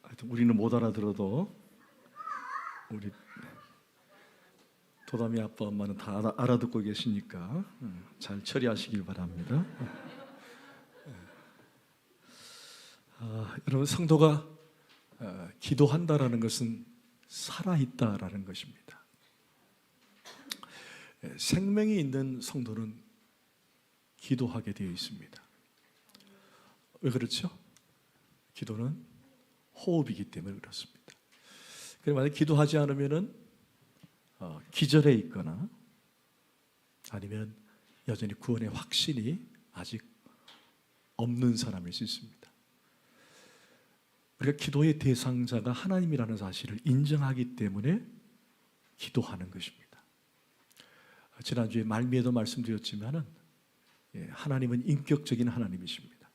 하여튼 우리는 못 알아들어도 우리 도담이 아빠 엄마는 다 알아듣고 계시니까 잘 처리하시길 바랍니다. 여러분, 성도가 기도한다라는 것은 살아있다라는 것입니다. 생명이 있는 성도는 기도하게 되어 있습니다. 왜 그렇죠? 기도는 호흡이기 때문에 그렇습니다. 그래서 만약 기도하지 않으면은 기절해 있거나 아니면 여전히 구원의 확신이 아직 없는 사람일 수 있습니다. 우리가 기도의 대상자가 하나님이라는 사실을 인정하기 때문에 기도하는 것입니다. 지난주에 말미에도 말씀드렸지만은 하나님은 인격적인 하나님이십니다.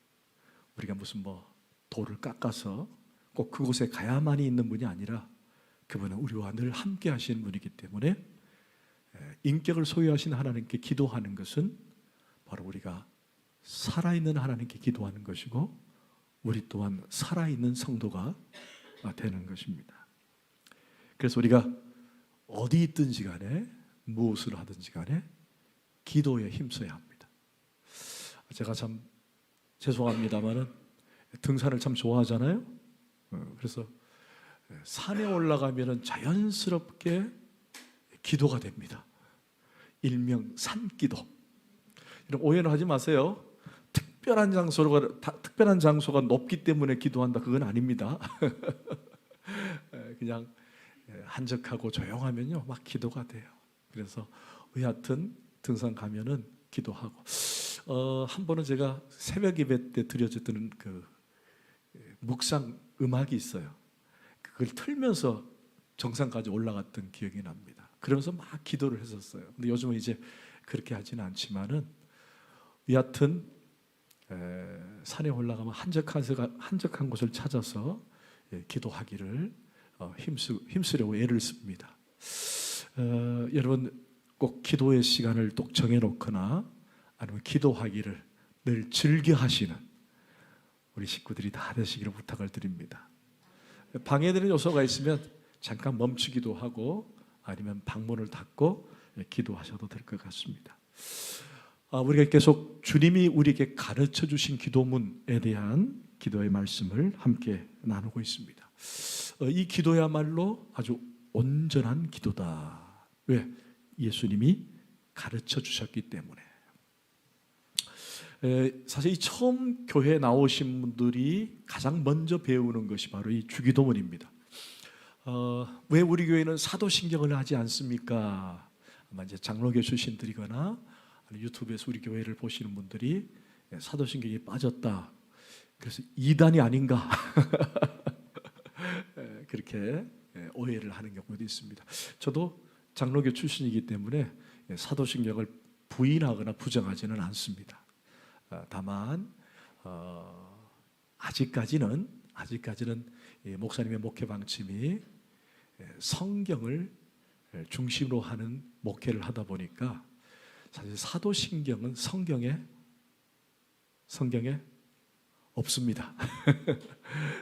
우리가 무슨 돌을 깎아서 꼭 그곳에 가야만이 있는 분이 아니라 그분은 우리와 늘 함께 하시는 분이기 때문에 인격을 소유하신 하나님께 기도하는 것은 바로 우리가 살아있는 하나님께 기도하는 것이고 우리 또한 살아있는 성도가 되는 것입니다. 그래서 우리가 어디 있든지 간에 무엇을 하든지 간에 기도에 힘써야 합니다. 제가 참 죄송합니다만은 등산을 참 좋아하잖아요. 그래서 산에 올라가면은 자연스럽게 기도가 됩니다. 일명 산기도. 이런 오해는 하지 마세요. 특별한 장소가 높기 때문에 기도한다, 그건 아닙니다. 그냥 한적하고 조용하면요 막 기도가 돼요. 그래서 여하튼 등산 가면은 기도하고 한 번은 제가 새벽 예배 때 드려졌던 그 묵상 음악이 있어요. 그걸 틀면서 정상까지 올라갔던 기억이 납니다. 그러면서 막 기도를 했었어요. 근데 요즘은 이제 그렇게 하지는 않지만은 여하튼 산에 올라가면 한적한 곳을 찾아서 기도하기를 힘쓰려고 애를 씁니다. 여러분 꼭 기도의 시간을 꼭 정해놓거나 아니면 기도하기를 늘 즐겨하시는 우리 식구들이 다 되시기를 부탁을 드립니다. 방해되는 요소가 있으면 잠깐 멈추기도 하고 아니면 방문을 닫고 기도하셔도 될 것 같습니다. 우리가 계속 주님이 우리에게 가르쳐 주신 기도문에 대한 기도의 말씀을 함께 나누고 있습니다. 이 기도야말로 아주 온전한 기도다. 왜? 예수님이 가르쳐 주셨기 때문에. 사실 이 처음 교회에 나오신 분들이 가장 먼저 배우는 것이 바로 이 주기도문입니다. 왜 우리 교회는 사도신경을 하지 않습니까? 아마 이제 장로교 출신들이거나 유튜브에서 우리 교회를 보시는 분들이 사도신경이 빠졌다, 그래서 이단이 아닌가 그렇게 오해를 하는 경우도 있습니다. 저도 장로교 출신이기 때문에 사도신경을 부인하거나 부정하지는 않습니다. 다만 아직까지는 목사님의 목회 방침이 성경을 중심으로 하는 목회를 하다 보니까 사실 사도신경은 성경에 없습니다.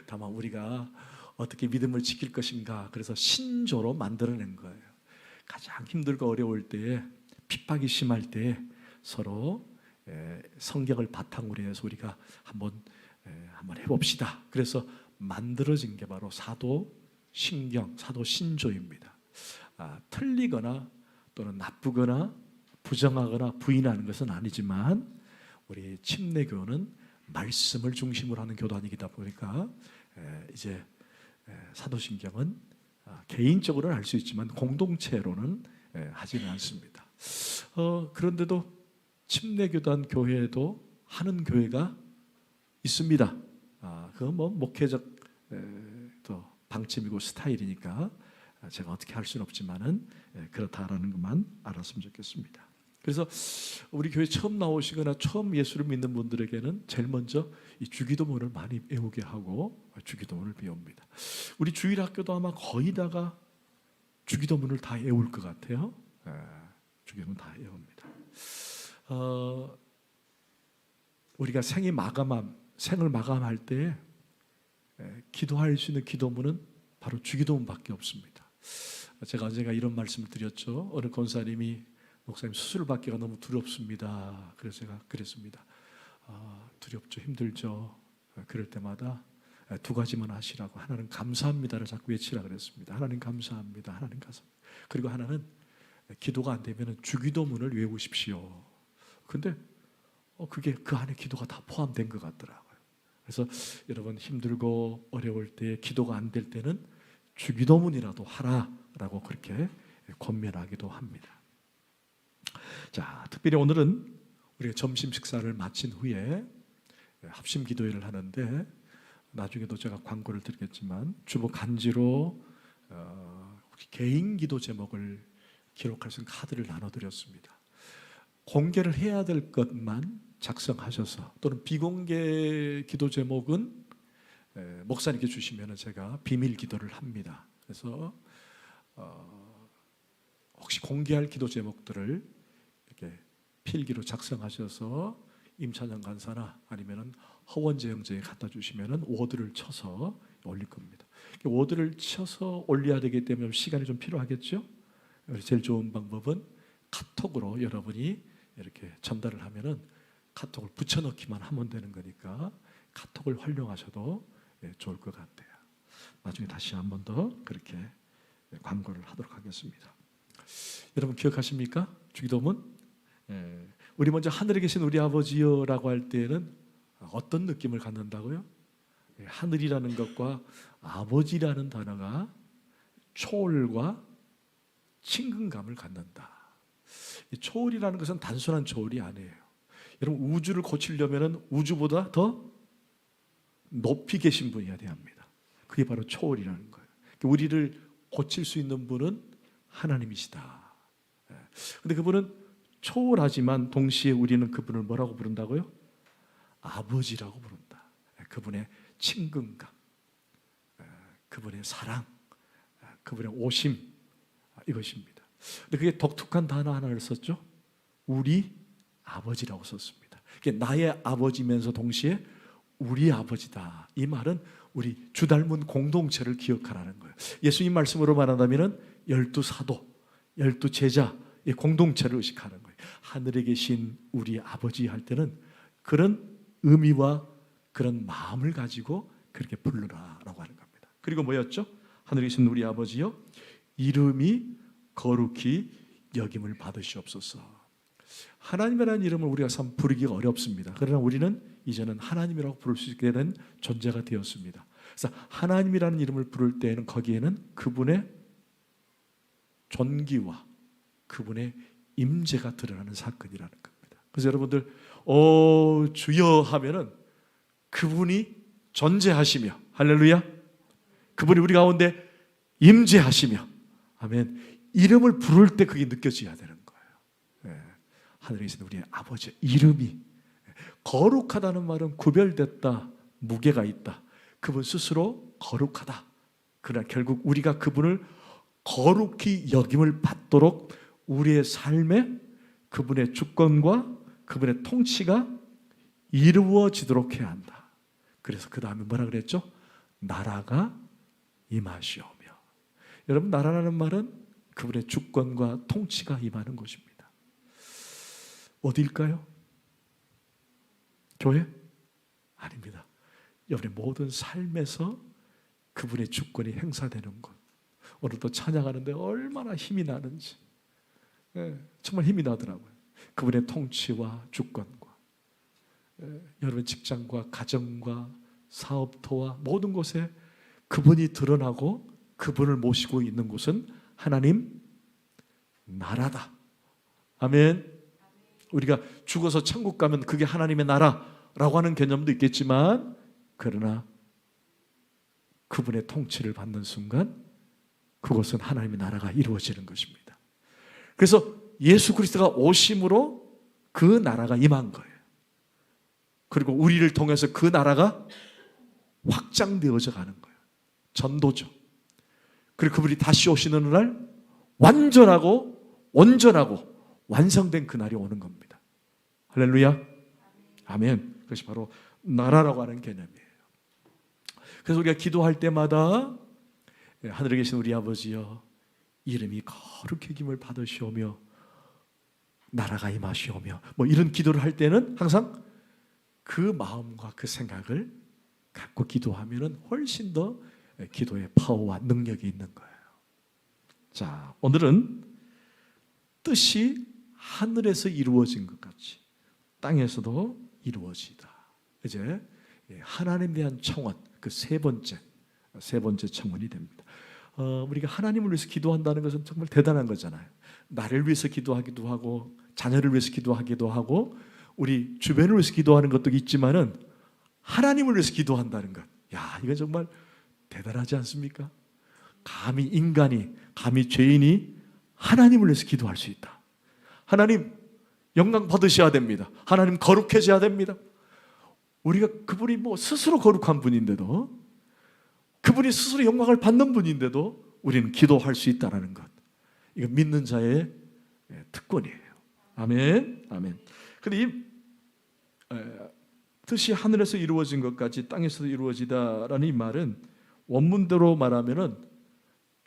다만 우리가 어떻게 믿음을 지킬 것인가, 그래서 신조로 만들어낸 거예요. 가장 힘들고 어려울 때에, 핍박이 심할 때에 서로 성경을 바탕으로 해서 우리가 한번 해봅시다. 그래서 만들어진 게 바로 사도신경, 사도신조입니다. 틀리거나 또는 나쁘거나 부정하거나 부인하는 것은 아니지만 우리 침례교는 말씀을 중심으로 하는 교단이다 보니까 이제 사도신경은 개인적으로는 할 수 있지만 공동체로는 하지는 않습니다. 그런데도 침례교단 교회에도 하는 교회가 있습니다. 그건 목회적 또 방침이고 스타일이니까 제가 어떻게 할 수는 없지만은 그렇다라는 것만 알았으면 좋겠습니다. 그래서 우리 교회 처음 나오시거나 처음 예수를 믿는 분들에게는 제일 먼저 이 주기도문을 많이 외우게 하고 주기도문을 배웁니다. 우리 주일학교도 아마 거의 다가 주기도문을 다 외울 것 같아요. 주기도문 다 외웁니다. 우리가 생을 마감할 때 기도할 수 있는 기도문은 바로 주기도문밖에 없습니다. 제가 언젠가 이런 말씀을 드렸죠. 어느 권사님이 목사님 수술 받기가 너무 두렵습니다. 그래서 제가 그랬습니다. 두렵죠, 힘들죠. 그럴 때마다 두 가지만 하시라고. 하나는 감사합니다를 자꾸 외치라 그랬습니다. 하나님 감사합니다. 하나님 감사합니다. 그리고 하나는 기도가 안 되면 주기도문을 외우십시오. 근데 그게 그 안에 기도가 다 포함된 것 같더라고요. 그래서 여러분 힘들고 어려울 때 기도가 안 될 때는 주기도문이라도 하라라고 그렇게 권면하기도 합니다. 자, 특별히 오늘은 우리가 점심 식사를 마친 후에 합심 기도회를 하는데 나중에도 제가 광고를 드리겠지만 주보 간지로 개인 기도 제목을 기록할 수 있는 카드를 나눠드렸습니다. 공개를 해야 될 것만 작성하셔서 또는 비공개 기도 제목은 목사님께 주시면 제가 비밀 기도를 합니다. 그래서 혹시 공개할 기도 제목들을 이렇게 필기로 작성하셔서 임찬영 간사나 아니면은 허원재형제에 갖다 주시면은 워드를 쳐서 올릴 겁니다. 워드를 쳐서 올려야 되기 때문에 시간이 좀 필요하겠죠. 제일 좋은 방법은 카톡으로 여러분이 이렇게 전달을 하면은 카톡을 붙여넣기만 하면 되는 거니까 카톡을 활용하셔도 좋을 것 같아요. 나중에 다시 한 번 더 그렇게 광고를 하도록 하겠습니다. 여러분 기억하십니까? 주기도문? 우리 먼저 하늘에 계신 우리 아버지여라고 할 때에는 어떤 느낌을 갖는다고요? 하늘이라는 것과 아버지라는 단어가 초월과 친근감을 갖는다. 이 초월이라는 것은 단순한 초월이 아니에요. 여러분 우주를 고치려면 우주보다 더 높이 계신 분이어야 합니다. 그게 바로 초월이라는 거예요. 우리를 고칠 수 있는 분은 하나님이시다. 그런데 그분은 초월하지만 동시에 우리는 그분을 뭐라고 부른다고요? 아버지라고 부른다. 그분의 친근감, 그분의 사랑, 그분의 오심, 이것입니다. 근데 그게 독특한 단어 하나를 썼죠. 우리 아버지라고 썼습니다. 이게 나의 아버지면서 동시에 우리 아버지다. 이 말은 우리 주 닮은 공동체를 기억하라는 거예요. 예수님 말씀으로 말한다면 12사도, 12제자의 공동체를 의식하는 거예요. 하늘에 계신 우리 아버지 할 때는 그런 의미와 그런 마음을 가지고 그렇게 부르라라고 하는 겁니다. 그리고 뭐였죠? 하늘에 계신 우리 아버지여 이름이 거룩히 여김을 받으시옵소서. 하나님이라는 이름을 우리가 참 부르기가 어렵습니다. 그러나 우리는 이제는 하나님이라고 부를 수 있게 된 존재가 되었습니다. 그래서 하나님이라는 이름을 부를 때에는 거기에는 그분의 존귀와 그분의 임재가 드러나는 사건이라는 겁니다. 그래서 여러분들 주여 하면은 그분이 존재하시며 할렐루야, 그분이 우리 가운데 임재하시며 아멘, 이름을 부를 때 그게 느껴져야 되는 거예요. 하늘에 계신 우리 아버지 이름이 거룩하다는 말은 구별됐다, 무게가 있다. 그분 스스로 거룩하다. 그러나 결국 우리가 그분을 거룩히 여김을 받도록 우리의 삶에 그분의 주권과 그분의 통치가 이루어지도록 해야 한다. 그래서 그 다음에 뭐라 그랬죠? 나라가 임하시오며. 여러분 나라라는 말은 그분의 주권과 통치가 임하는 것입니다. 어디일까요? 교회? 아닙니다. 여러분의 모든 삶에서 그분의 주권이 행사되는 것. 오늘도 찬양하는데 얼마나 힘이 나는지 정말 힘이 나더라고요. 그분의 통치와 주권과 여러분 직장과 가정과 사업터와 모든 곳에 그분이 드러나고 그분을 모시고 있는 곳은 하나님 나라다. 아멘. 우리가 죽어서 천국 가면 그게 하나님의 나라라고 하는 개념도 있겠지만 그러나 그분의 통치를 받는 순간 그것은 하나님의 나라가 이루어지는 것입니다. 그래서 예수 그리스도가 오심으로 그 나라가 임한 거예요. 그리고 우리를 통해서 그 나라가 확장되어져 가는 거예요. 전도죠. 그리고 그분이 다시 오시는 날 완전하고 온전하고 완성된 그날이 오는 겁니다. 할렐루야. 아멘. 그것이 바로 나라라고 하는 개념이에요. 그래서 우리가 기도할 때마다 하늘에 계신 우리 아버지여, 이름이 거룩히 여김을 받으시오며 나라가 임하시오며, 뭐 이런 기도를 할 때는 항상 그 마음과 그 생각을 갖고 기도하면 훨씬 더 기도의 파워와 능력이 있는 거예요. 자, 오늘은 뜻이 하늘에서 이루어진 것 같이 땅에서도 이루어지다. 이제 하나님에 대한 청원, 그 세 번째 청원이 됩니다. 우리가 하나님을 위해서 기도한다는 것은 정말 대단한 거잖아요. 나를 위해서 기도하기도 하고, 자녀를 위해서 기도하기도 하고, 우리 주변을 위해서 기도하는 것도 있지만은 하나님을 위해서 기도한다는 것, 야, 이건 정말 대단하지 않습니까? 감히 인간이, 감히 죄인이 하나님을 위해서 기도할 수 있다. 하나님 영광 받으셔야 됩니다. 하나님 거룩해져야 됩니다. 우리가 그분이 뭐 스스로 거룩한 분인데도, 그분이 스스로 영광을 받는 분인데도 우리는 기도할 수 있다는 것, 이거 믿는 자의 특권이에요. 아멘, 아멘. 근데 이 뜻이 하늘에서 이루어진 것까지 땅에서도 이루어지다라는 이 말은 원문대로 말하면은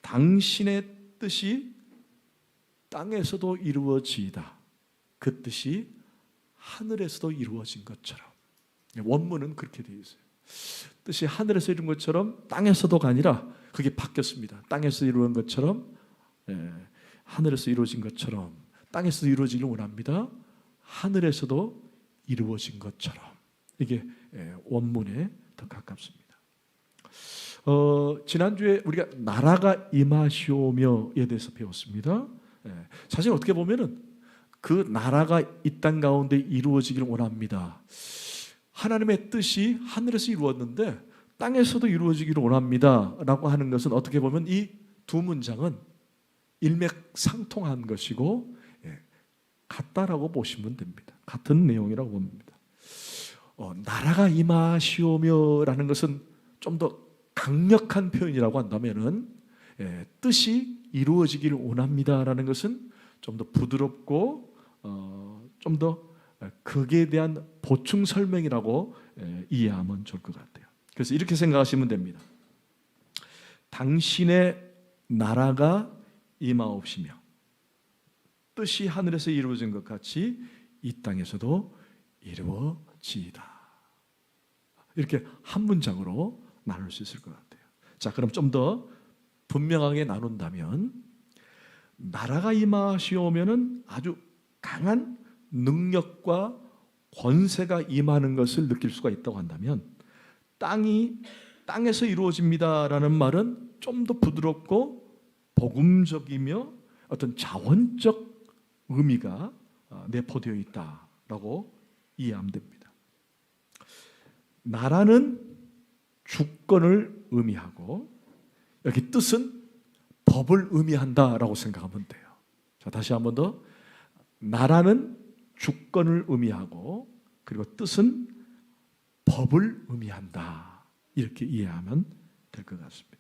당신의 뜻이 땅에서도 이루어지이다, 그 뜻이 하늘에서도 이루어진 것처럼. 원문은 그렇게 되어 있어요. 뜻이 하늘에서 이룬 것처럼 땅에서도가 아니라 그게 바뀌었습니다. 땅에서 이루어진 것처럼, 하늘에서 이루어진 것처럼 땅에서도 이루어지기를 원합니다. 하늘에서도 이루어진 것처럼. 이게 원문에 더 가깝습니다. 지난주에 우리가 나라가 임하시오며에 대해서 배웠습니다. 사실 어떻게 보면은 그 나라가 이 땅 가운데 이루어지기를 원합니다. 하나님의 뜻이 하늘에서 이루어졌는데 땅에서도 이루어지기를 원합니다 라고 하는 것은 어떻게 보면 이 두 문장은 일맥상통한 것이고 같다라고 보시면 됩니다. 같은 내용이라고 봅니다. 나라가 임하시오며라는 것은 좀 더 강력한 표현이라고 한다면은, 뜻이 이루어지기를 원합니다라는 것은 좀 더 부드럽고 좀 더 극에 대한 보충 설명이라고 이해하면 좋을 것 같아요. 그래서 이렇게 생각하시면 됩니다. 당신의 나라가 임하옵시며 뜻이 하늘에서 이루어진 것 같이 이 땅에서도 이루어지이다. 이렇게 한 문장으로 나눌 수 있을 것 같아요. 자, 그럼 좀 더 분명하게 나눈다면, 나라가 임하시오면은 아주 강한 능력과 권세가 임하는 것을 느낄 수가 있다고 한다면, 땅에서 이루어집니다라는 말은 좀 더 부드럽고 복음적이며 어떤 자원적 의미가 내포되어 있다라고 이해하면 됩니다. 나라는 주권을 의미하고 여기 뜻은 법을 의미한다라고 생각하면 돼요. 자, 다시 한 번 더. 나라는 주권을 의미하고 그리고 뜻은 법을 의미한다, 이렇게 이해하면 될 것 같습니다.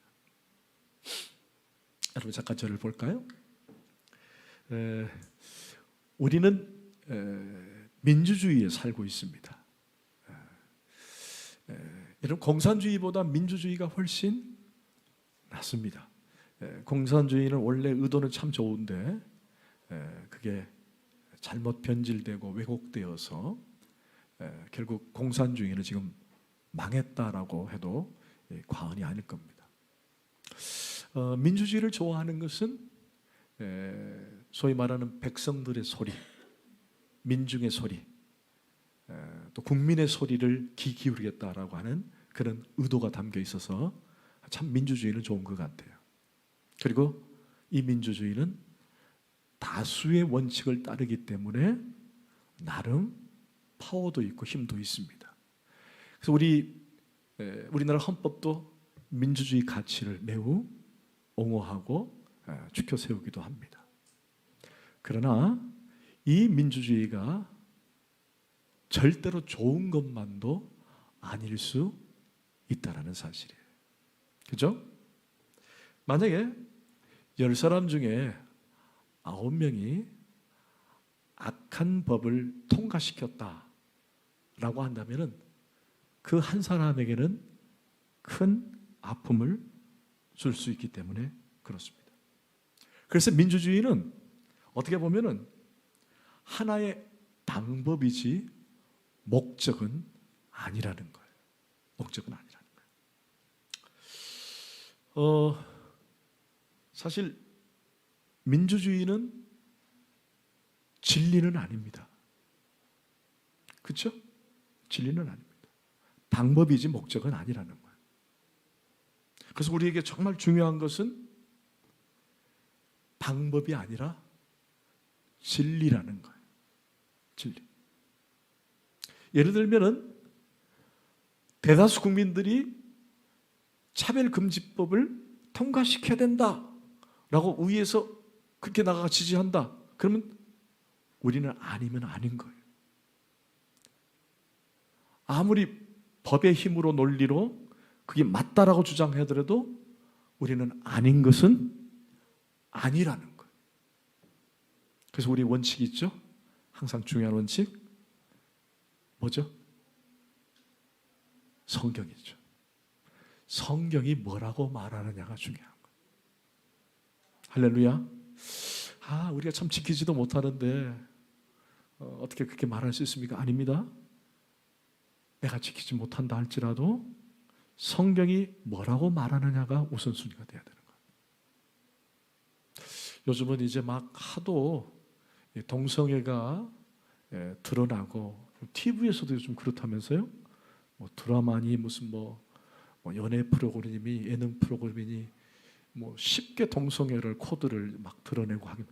여러분 잠깐 저를 볼까요? 우리는 민주주의에 살고 있습니다. 여러분, 공산주의보다 민주주의가 훨씬 낫습니다. 공산주의는 원래 의도는 참 좋은데 그게 잘못 변질되고 왜곡되어서 결국 공산주의는 지금 망했다라고 해도 과언이 아닐 겁니다. 민주주의를 좋아하는 것은 소위 말하는 백성들의 소리, 민중의 소리, 또 국민의 소리를 귀 기울이겠다라고 하는 그런 의도가 담겨 있어서 참 민주주의는 좋은 것 같아요. 그리고 이 민주주의는 다수의 원칙을 따르기 때문에 나름 파워도 있고 힘도 있습니다. 그래서 우리나라 헌법도 민주주의 가치를 매우 옹호하고 지켜 세우기도 합니다. 그러나 이 민주주의가 절대로 좋은 것만도 아닐 수 있다라는 사실이에요. 그죠? 만약에 10사람 중에 9명이 악한 법을 통과시켰다라고 한다면은 그 한 사람에게는 큰 아픔을 줄 수 있기 때문에 그렇습니다. 그래서 민주주의는 어떻게 보면은 하나의 방법이지 목적은 아니라는 거예요. 목적은 아니라는 거예요. 사실 민주주의는 진리는 아닙니다. 그렇죠? 진리는 아닙니다. 방법이지 목적은 아니라는 거예요. 그래서 우리에게 정말 중요한 것은 방법이 아니라 진리라는 거예요. 진리. 예를 들면은 대다수 국민들이 차별금지법을 통과시켜야 된다라고 위에서 그렇게 나가 지지한다. 그러면 우리는 아니면 아닌 거예요. 아무리 법의 힘으로 논리로 그게 맞다라고 주장하더라도 우리는 아닌 것은 아니라는 거예요. 그래서 우리 원칙이 있죠? 항상 중요한 원칙 뭐죠? 성경이죠. 성경이 뭐라고 말하느냐가 중요한 거예요. 할렐루야. 우리가 참 지키지도 못하는데 어떻게 그렇게 말할 수 있습니까? 아닙니다. 내가 지키지 못한다 할지라도 성경이 뭐라고 말하느냐가 우선순위가 돼야 되는 거예요. 요즘은 이제 막 하도 동성애가 드러나고 TV에서도 요즘 그렇다면서요? 뭐 드라마니 무슨 뭐 연애 프로그램이 예능 프로그램이니 뭐 쉽게 동성애를 코드를 막 드러내고 하긴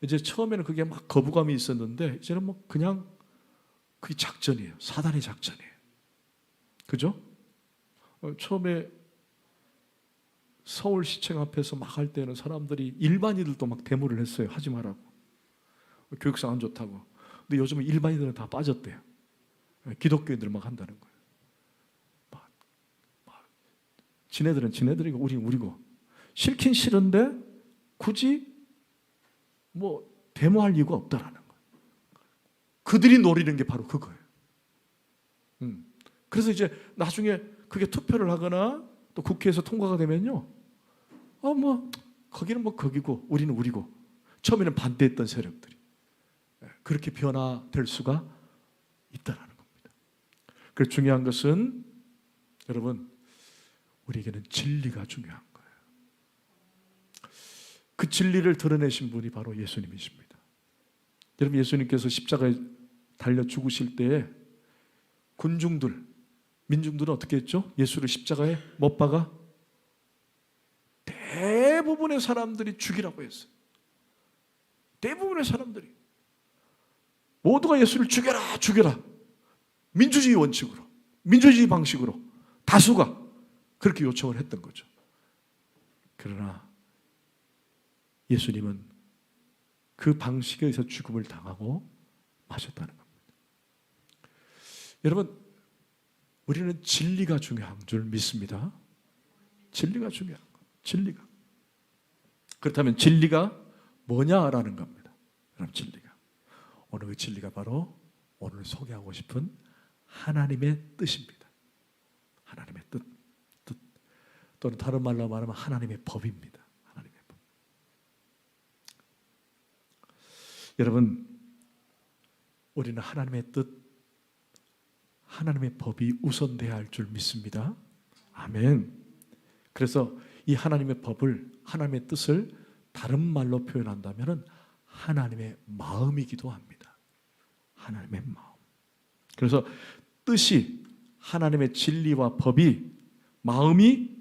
이제 처음에는 그게 막 거부감이 있었는데 이제는 뭐 그냥 그게 작전이에요. 사단의 작전이에요. 그죠? 처음에 서울시청 앞에서 막 할 때는 사람들이 일반인들도 막 데모를 했어요. 하지 말라고. 교육상 안 좋다고. 근데 요즘은 일반인들은 다 빠졌대요. 기독교인들 막 한다는 거예요. 지네들은 지네들이고 우리는 우리고. 싫긴 싫은데 굳이 뭐 데모할 이유가 없다라는 거예요. 그들이 노리는 게 바로 그거예요. 그래서 이제 나중에 그게 투표를 하거나 또 국회에서 통과가 되면요. 뭐 거기는 뭐 거기고 우리는 우리고. 처음에는 반대했던 세력들이 그렇게 변화될 수가 있다라는 겁니다. 그래서 중요한 것은 여러분 우리에게는 진리가 중요한 거예요. 그 진리를 드러내신 분이 바로 예수님이십니다. 여러분 예수님께서 십자가에 달려 죽으실 때에 군중들, 민중들은 어떻게 했죠? 예수를 십자가에 못 박아 대부분의 사람들이 죽이라고 했어요. 대부분의 사람들이 모두가 예수를 죽여라 죽여라. 민주주의 원칙으로 민주주의 방식으로 다수가 그렇게 요청을 했던 거죠. 그러나 예수님은 그 방식에 의해서 죽음을 당하고 마셨다는 겁니다. 여러분 우리는 진리가 중요한 줄 믿습니다. 진리가 중요한 거예요. 진리가. 그렇다면 진리가 뭐냐라는 겁니다. 여러분 진리가. 오늘 그 진리가 바로 오늘 소개하고 싶은 하나님의 뜻입니다. 하나님의 뜻. 또는 다른 말로 말하면 하나님의 법입니다. 하나님의 법. 여러분 우리는 하나님의 뜻, 하나님의 법이 우선돼야 할 줄 믿습니다. 아멘. 그래서 이 하나님의 법을, 하나님의 뜻을 다른 말로 표현한다면 하나님의 마음이기도 합니다. 하나님의 마음. 그래서 뜻이 하나님의 진리와 법이 마음이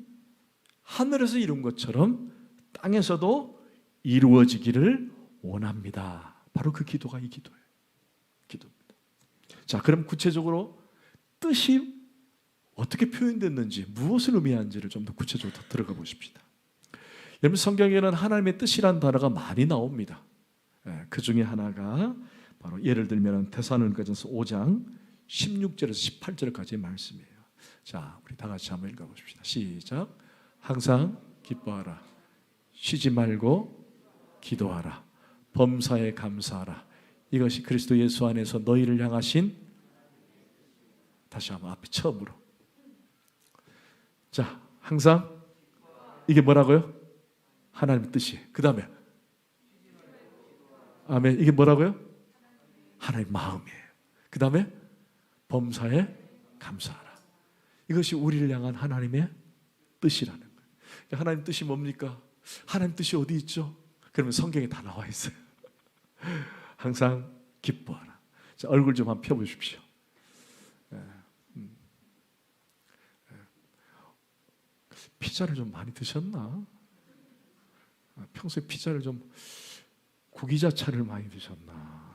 하늘에서 이룬 것처럼 땅에서도 이루어지기를 원합니다. 바로 그 기도가 이 기도예요. 기도입니다. 자, 그럼 구체적으로 뜻이 어떻게 표현됐는지, 무엇을 의미하는지를 좀 더 구체적으로 더 들어가 보십시다. 여러분 성경에는 하나님의 뜻이라는 단어가 많이 나옵니다. 그 중에 하나가 바로 예를 들면 데살로니가전서 5장 16절에서 18절까지의 말씀이에요. 자, 우리 다 같이 한번 읽어보십시다. 시작. 항상 기뻐하라. 쉬지 말고 기도하라. 범사에 감사하라. 이것이 그리스도 예수 안에서 너희를 향하신, 다시 한번 앞에 처음으로 자, 항상 이게 뭐라고요? 하나님의 뜻이. 그 다음에 아멘. 이게 뭐라고요? 하나님의 마음이에요. 그 다음에 범사에 감사하라. 이것이 우리를 향한 하나님의 뜻이라는 거예요. 하나님 뜻이 뭡니까? 하나님 뜻이 어디 있죠? 그러면 성경에 다 나와 있어요. 항상 기뻐하라. 자, 얼굴 좀 한번 펴보십시오. 피자를 좀 많이 드셨나? 평소에 피자를 좀 구기자차를 많이 드셨나?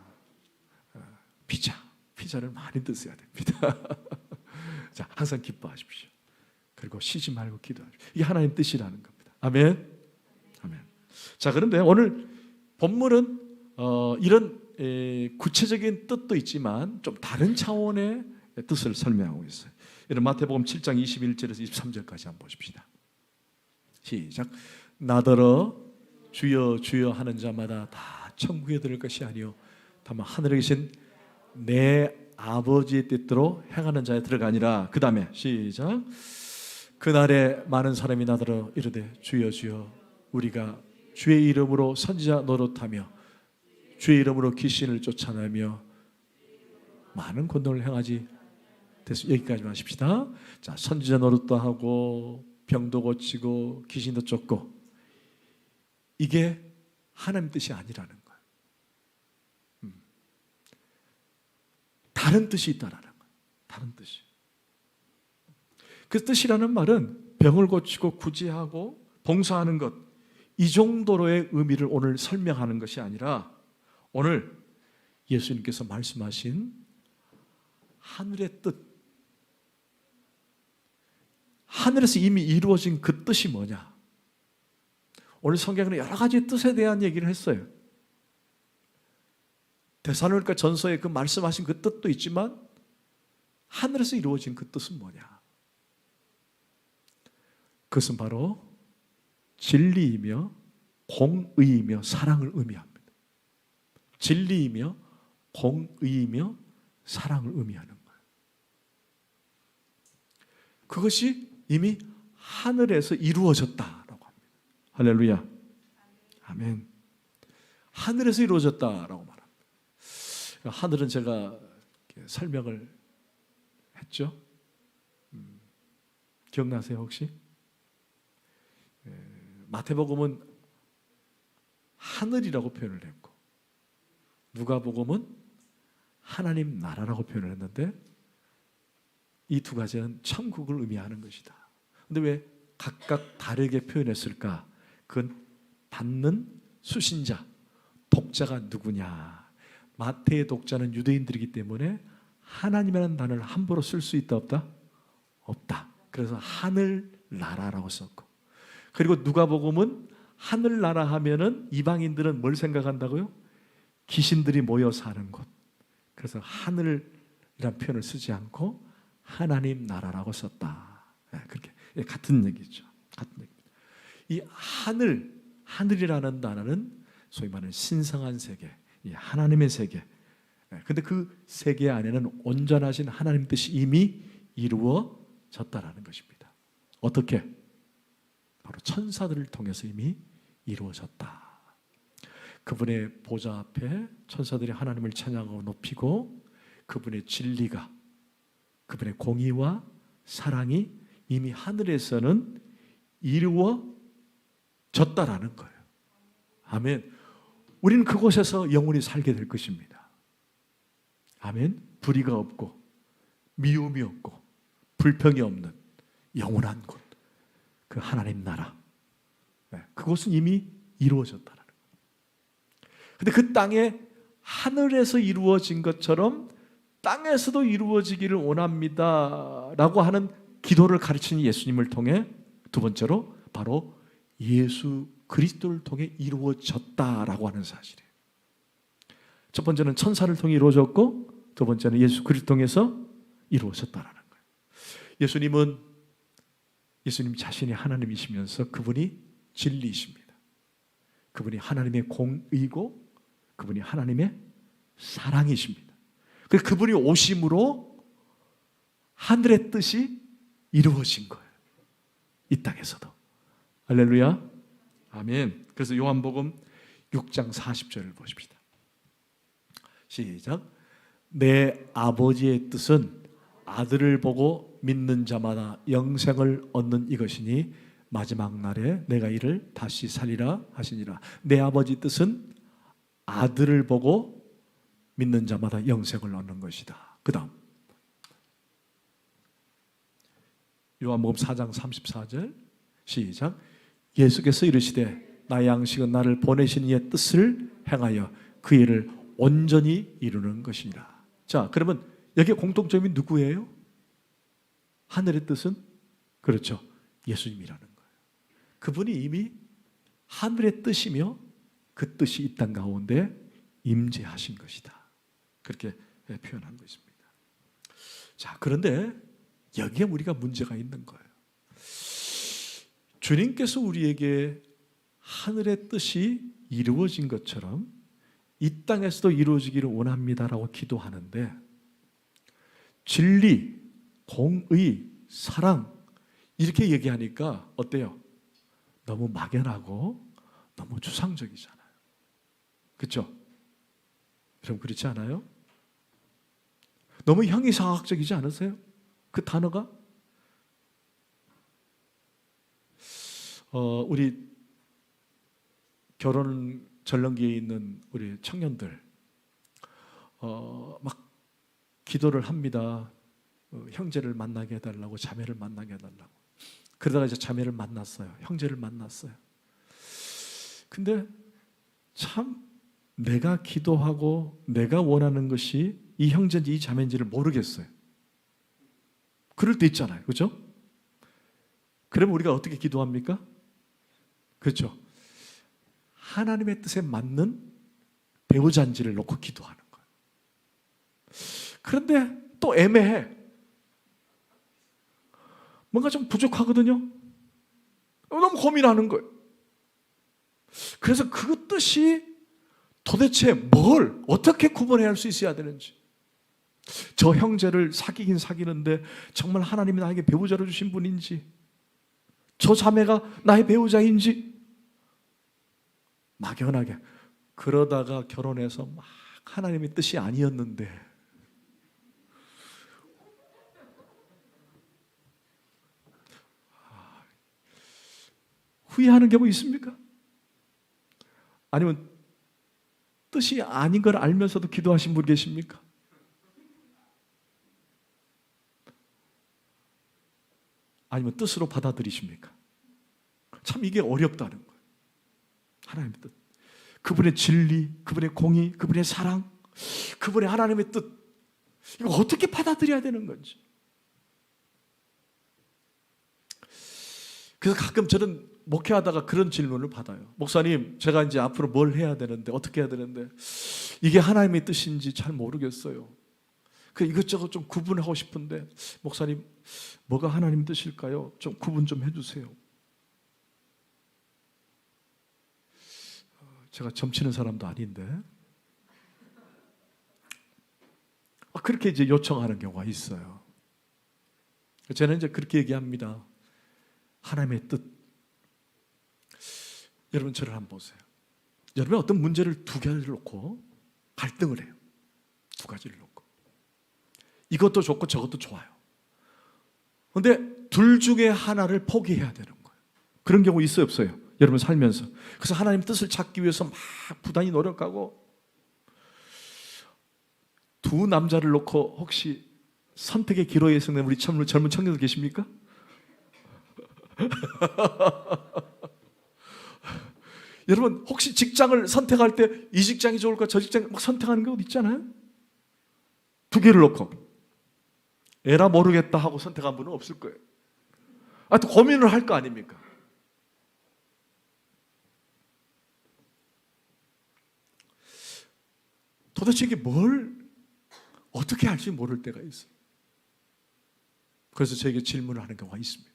피자를 많이 드셔야 됩니다. 자, 항상 기뻐하십시오. 그리고 쉬지 말고 기도하십시오. 이게 하나님 뜻이라는 겁니다. 아멘. 아멘. 자, 그런데 오늘 본문은 이런 구체적인 뜻도 있지만 좀 다른 차원의 뜻을 설명하고 있어요. 이런 마태복음 7장 21절에서 23절까지 한번 보십시다. 시작. 나더러 주여 주여 하는 자마다 다 천국에 들을 것이 아니요 다만 하늘에 계신 내 아버지의 뜻대로 행하는 자에 들어가니라. 그 다음에 시작. 그날에 많은 사람이 나더러 이르되 주여 주여 우리가 주의 이름으로 선지자 노릇하며 주의 이름으로 귀신을 쫓아내며 많은 권능을 행하지. 됐습니다. 여기까지만 하십시다. 자, 선지자 노릇도 하고 병도 고치고 귀신도 쫓고, 이게 하나님 뜻이 아니라는 거예요. 다른 뜻이 있다라는 거예요. 다른 뜻이. 그 뜻이라는 말은 병을 고치고 구제하고 봉사하는 것, 이 정도로의 의미를 오늘 설명하는 것이 아니라 오늘 예수님께서 말씀하신 하늘의 뜻, 하늘에서 이미 이루어진 그 뜻이 뭐냐? 오늘 성경은 여러 가지 뜻에 대한 얘기를 했어요. 데살로니가 전서에 그 말씀하신 그 뜻도 있지만 하늘에서 이루어진 그 뜻은 뭐냐? 그것은 바로 진리이며 공의이며 사랑을 의미합니다. 진리이며 공의이며 사랑을 의미하는 거예요. 그것이 이미 하늘에서 이루어졌다라고 합니다. 할렐루야. 아멘. 하늘에서 이루어졌다라고 말합니다. 하늘은 제가 설명을 했죠. 기억나세요 혹시? 마태복음은 하늘이라고 표현을 했고 누가복음은 하나님 나라라고 표현을 했는데 이 두 가지는 천국을 의미하는 것이다. 그런데 왜 각각 다르게 표현했을까? 그건 받는 수신자, 독자가 누구냐. 마태의 독자는 유대인들이기 때문에 하나님이라는 단어를 함부로 쓸 수 있다 없다? 없다. 그래서 하늘나라라고 썼고, 그리고 누가복음은 하늘나라 하면은 이방인들은 뭘 생각한다고요? 귀신들이 모여 사는 곳. 그래서 하늘이라는 표현을 쓰지 않고 하나님 나라라고 썼다. 그렇게 같은 얘기죠. 같은 얘기입니다. 이 하늘이라는 단어는 소위 말하는 신성한 세계, 이 하나님의 세계. 근데 그 세계 안에는 온전하신 하나님 뜻이 이미 이루어졌다라는 것입니다. 어떻게? 바로 천사들을 통해서 이미 이루어졌다. 그분의 보좌 앞에 천사들이 하나님을 찬양하고 높이고 그분의 진리가, 그분의 공의와 사랑이 이미 하늘에서는 이루어졌다라는 거예요. 아멘. 우리는 그곳에서 영원히 살게 될 것입니다. 아멘. 불의가 없고 미움이 없고 불평이 없는 영원한 곳, 그 하나님 나라, 그곳은 이미 이루어졌다라는 거예요. 근데 그 땅에 하늘에서 이루어진 것처럼 땅에서도 이루어지기를 원합니다 라고 하는 기도를 가르치는 예수님을 통해 두 번째로 바로 예수 그리스도를 통해 이루어졌다라고 하는 사실이에요. 첫 번째는 천사를 통해 이루어졌고 두 번째는 예수 그리스도 통해서 이루어졌다라는 거예요. 예수님 자신이 하나님이시면서 그분이 진리이십니다. 그분이 하나님의 공의고 그분이 하나님의 사랑이십니다. 그래서 그분이 오심으로 하늘의 뜻이 이루어진 거예요. 이 땅에서도. 할렐루야. 아멘. 그래서 요한복음 6장 40절을 보십시다. 시작. 내 아버지의 뜻은 아들을 보고 믿는 자마다 영생을 얻는 이것이니 마지막 날에 내가 이를 다시 살리라 하시니라. 내 아버지 뜻은 아들을 보고 믿는 자마다 영생을 얻는 것이다. 그 다음 요한복음 4장 34절 시작. 예수께서 이르시되 나의 양식은 나를 보내신 이의 뜻을 행하여 그 일을 온전히 이루는 것이니라. 자, 그러면 여기에 공통점이 누구예요? 하늘의 뜻은? 그렇죠, 예수님이라는 거예요. 그분이 이미 하늘의 뜻이며 그 뜻이 이 땅 가운데 임재하신 것이다. 그렇게 표현한 것입니다. 자, 그런데 여기에 우리가 문제가 있는 거예요. 주님께서 우리에게 하늘의 뜻이 이루어진 것처럼 이 땅에서도 이루어지기를 원합니다라고 기도하는데 진리, 공의, 사랑 이렇게 얘기하니까 어때요? 너무 막연하고 너무 추상적이잖아요. 그렇죠? 여러분 그렇지 않아요? 너무 형이상학적이지 않으세요? 그 단어가? 우리 결혼 전령기에 있는 우리 청년들 막 기도를 합니다. 형제를 만나게 해달라고, 자매를 만나게 해달라고. 그러다가 이제 자매를 만났어요. 형제를 만났어요. 근데 참 내가 기도하고 내가 원하는 것이 이 형제인지 이 자매인지를 모르겠어요. 그럴 때 있잖아요. 그렇죠? 그러면 우리가 어떻게 기도합니까? 그렇죠? 하나님의 뜻에 맞는 배우자인지를 놓고 기도하는 거예요. 그런데 또 애매해. 뭔가 좀 부족하거든요. 너무 고민하는 거예요. 그래서 그 뜻이 도대체 뭘 어떻게 구분해야 할 수 있어야 되는지, 저 형제를 사귀긴 사귀는데 정말 하나님이 나에게 배우자로 주신 분인지, 저 자매가 나의 배우자인지 막연하게 그러다가 결혼해서 막 하나님의 뜻이 아니었는데 후회하는 경우 있습니까? 아니면 뜻이 아닌 걸 알면서도 기도하신 분 계십니까? 아니면 뜻으로 받아들이십니까? 참 이게 어렵다는 거예요. 하나님의 뜻, 그분의 진리, 그분의 공의, 그분의 사랑, 그분의 하나님의 뜻, 이거 어떻게 받아들여야 되는 건지. 그래서 가끔 저는 목회하다가 그런 질문을 받아요. 목사님, 제가 이제 앞으로 뭘 해야 되는데, 어떻게 해야 되는데 이게 하나님의 뜻인지 잘 모르겠어요. 그 이것저것 좀 구분하고 싶은데 목사님, 뭐가 하나님 뜻일까요? 좀 구분 좀 해주세요. 제가 점치는 사람도 아닌데 그렇게 이제 요청하는 경우가 있어요. 저는 이제 그렇게 얘기합니다. 하나님의 뜻. 여러분 저를 한번 보세요. 여러분 어떤 문제를 두 개를 놓고 갈등을 해요. 두 가지를 놓고 이것도 좋고 저것도 좋아요. 그런데 둘 중에 하나를 포기해야 되는 거예요. 그런 경우 있어요, 없어요? 여러분 살면서. 그래서 하나님 뜻을 찾기 위해서 막 부단히 노력하고, 두 남자를 놓고 혹시 선택의 기로에 서는 우리 젊은 청년들 계십니까? 여러분 혹시 직장을 선택할 때 이 직장이 좋을까 저 직장 막 선택하는 거 있잖아요. 두 개를 놓고 에라 모르겠다 하고 선택한 분은 없을 거예요. 또 고민을 할 거 아닙니까? 도대체 이게 뭘 어떻게 할지 모를 때가 있어요. 그래서 저에게 질문을 하는 경우가 있습니다.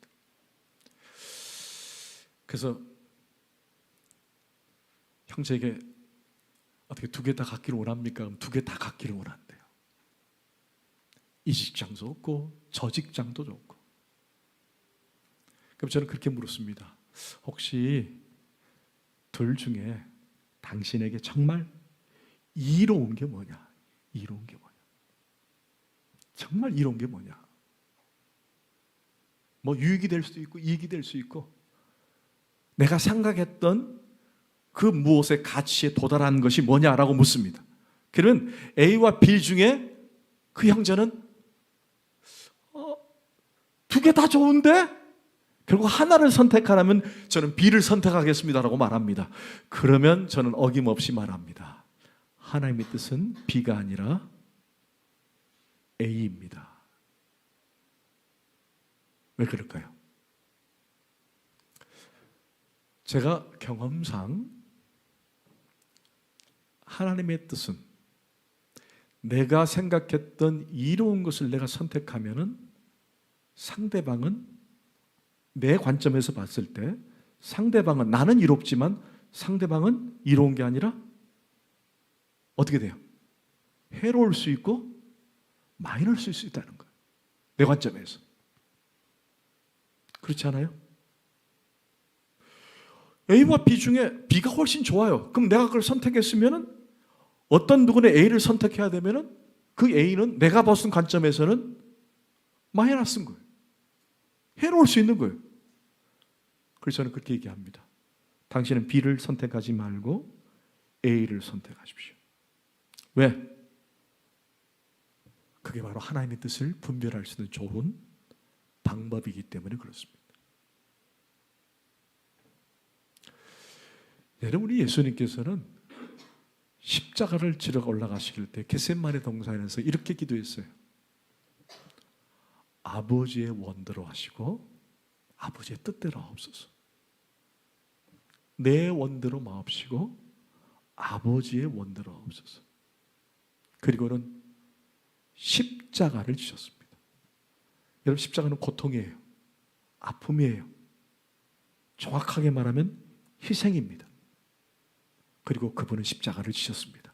그래서 형제에게 어떻게 두 개 다 갖기를 원합니까? 그럼 두 개 다 갖기를 원한대요. 이 직장도 좋고 저 직장도 좋고. 그럼 저는 그렇게 물었습니다. 혹시 둘 중에 당신에게 정말 이로운 게 뭐냐? 이로운 게 뭐냐? 정말 이로운 게 뭐냐? 뭐 유익이 될 수도 있고 이익이 될 수 있고 내가 생각했던 그 무엇의 가치에 도달한 것이 뭐냐라고 묻습니다. 그러면 A와 B 중에 그 형제는 두 개 다 좋은데 결국 하나를 선택하라면 저는 B를 선택하겠습니다라고 말합니다. 그러면 저는 어김없이 말합니다. 하나님의 뜻은 B가 아니라 A입니다. 왜 그럴까요? 제가 경험상 하나님의 뜻은 내가 생각했던 이로운 것을 내가 선택하면은 상대방은 내 관점에서 봤을 때 상대방은 나는 이롭지만 상대방은 이로운 게 아니라 어떻게 돼요? 해로울 수 있고 마이너를 쓸 수 있다는 거예요. 내 관점에서. 그렇지 않아요? A와 B 중에 B가 훨씬 좋아요. 그럼 내가 그걸 선택했으면은 어떤 누구는 A를 선택해야 되면은 그 A는 내가 벗은 관점에서는 마이너스인 거예요. 해로울 수 있는 거예요. 그래서 저는 그렇게 얘기합니다. 당신은 B를 선택하지 말고 A를 선택하십시오. 왜? 그게 바로 하나님의 뜻을 분별할 수 있는 좋은 방법이기 때문에 그렇습니다. 여러분, 우리 예수님께서는 십자가를 지러 올라가시길 때 겟세마네 동산에서 이렇게 기도했어요. 아버지의 원대로 하시고 아버지의 뜻대로 하옵소서. 내 원대로 마옵시고 아버지의 원대로 하옵소서. 그리고는 십자가를 지셨습니다. 여러분, 십자가는 고통이에요. 아픔이에요. 정확하게 말하면 희생입니다. 그리고 그분은 십자가를 지셨습니다.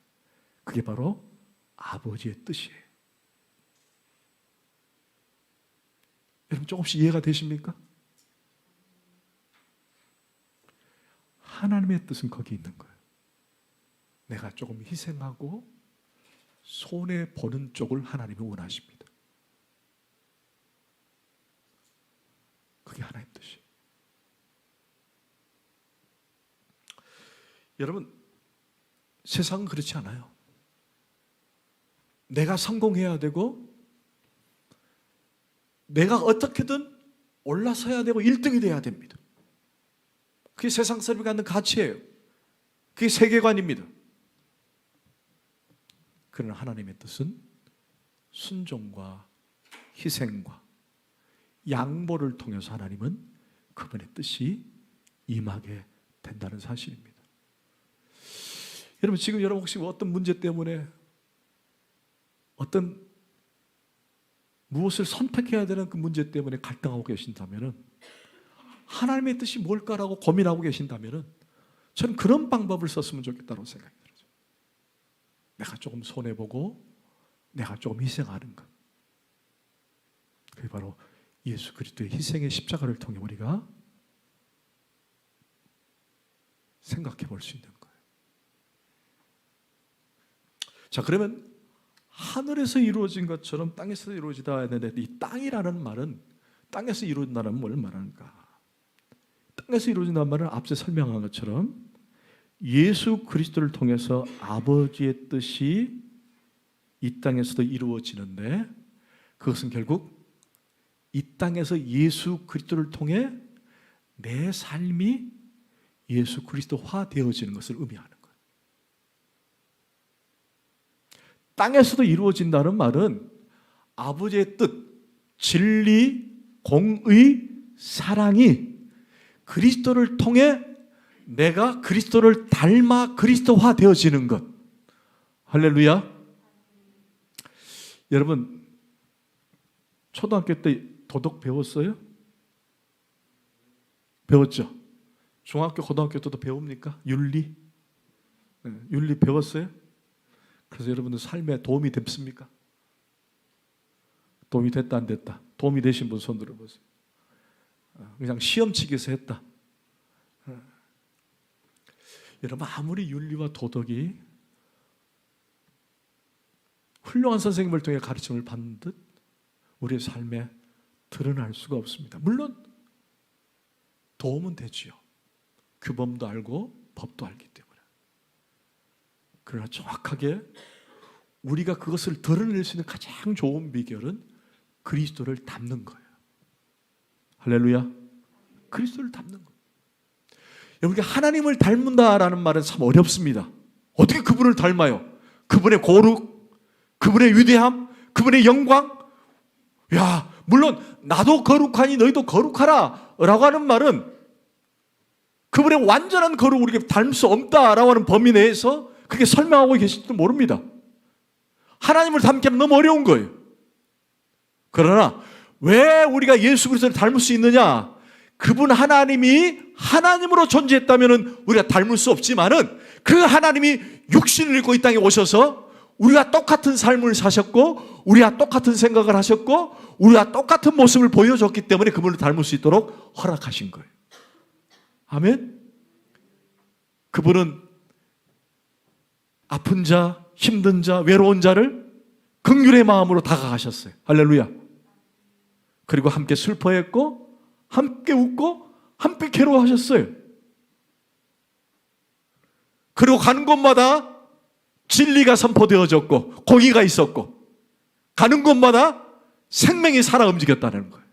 그게 바로 아버지의 뜻이에요. 여러분, 조금씩 이해가 되십니까? 하나님의 뜻은 거기 있는 거예요. 내가 조금 희생하고 손해보는 쪽을 하나님이 원하십니다. 그게 하나님 뜻이에요. 여러분, 세상은 그렇지 않아요. 내가 성공해야 되고 내가 어떻게든 올라서야 되고 1등이 돼야 됩니다. 그게 세상 사람이 갖는 가치예요. 그게 세계관입니다. 그러나 하나님의 뜻은 순종과 희생과 양보를 통해서 하나님은 그분의 뜻이 임하게 된다는 사실입니다. 여러분, 지금 여러분 혹시 어떤 문제 때문에 어떤 무엇을 선택해야 되는 그 문제 때문에 갈등하고 계신다면, 하나님의 뜻이 뭘까라고 고민하고 계신다면 저는 그런 방법을 썼으면 좋겠다고 생각이 들어요. 내가 조금 손해보고 내가 조금 희생하는 것. 그게 바로 예수 그리스도의 희생의 십자가를 통해 우리가 생각해 볼 수 있는 거예요. 자, 그러면 하늘에서 이루어진 것처럼 땅에서 이루어지다 했는데, 이 땅이라는 말은, 땅에서 이루어진다는 뭘 말하는가? 땅에서 이루어진다는 말은 앞서 설명한 것처럼 예수 그리스도를 통해서 아버지의 뜻이 이 땅에서도 이루어지는데, 그것은 결국 이 땅에서 예수 그리스도를 통해 내 삶이 예수 그리스도화 되어지는 것을 의미하는 거예요. 땅에서도 이루어진다는 말은 아버지의 뜻, 진리, 공의, 사랑이 그리스도를 통해 내가 그리스도를 닮아 그리스도화 되어지는 것. 할렐루야. 여러분, 초등학교 때 도덕 배웠어요? 배웠죠? 중학교, 고등학교 때도 배웁니까? 윤리? 윤리 배웠어요? 그래서 여러분들 삶에 도움이 됐습니까? 도움이 됐다 안 됐다? 도움이 되신 분 손 들어보세요. 그냥 시험치기에서 했다. 여러분, 아무리 윤리와 도덕이 훌륭한 선생님을 통해 가르침을 받는 듯 우리의 삶에 드러날 수가 없습니다. 물론 도움은 되지요. 규범도 알고 법도 알기 때문에. 그러나 정확하게 우리가 그것을 드러낼 수 있는 가장 좋은 비결은 그리스도를 닮는 거예요. 할렐루야. 그리스도를 닮는 거예요. 여러분, 하나님을 닮는다라는 말은 참 어렵습니다. 어떻게 그분을 닮아요? 그분의 거룩, 그분의 위대함, 그분의 영광. 야, 물론 나도 거룩하니 너희도 거룩하라 라고 하는 말은 그분의 완전한 거룩을 우리가 닮을 수 없다라고 하는 범위 내에서 그렇게 설명하고 계실지도 모릅니다. 하나님을 닮기는 너무 어려운 거예요. 그러나 왜 우리가 예수 그리스도를 닮을 수 있느냐? 그분 하나님이 하나님으로 존재했다면 우리가 닮을 수 없지만은 그 하나님이 육신을 입고 이 땅에 오셔서 우리가 똑같은 삶을 사셨고 우리가 똑같은 생각을 하셨고 우리가 똑같은 모습을 보여줬기 때문에 그분을 닮을 수 있도록 허락하신 거예요. 아멘. 그분은 아픈 자, 힘든 자, 외로운 자를 긍휼의 마음으로 다가가셨어요. 할렐루야. 그리고 함께 슬퍼했고 함께 웃고 함께 괴로워하셨어요. 그리고 가는 곳마다 진리가 선포되어졌고 공의가 있었고 가는 곳마다 생명이 살아 움직였다는 거예요.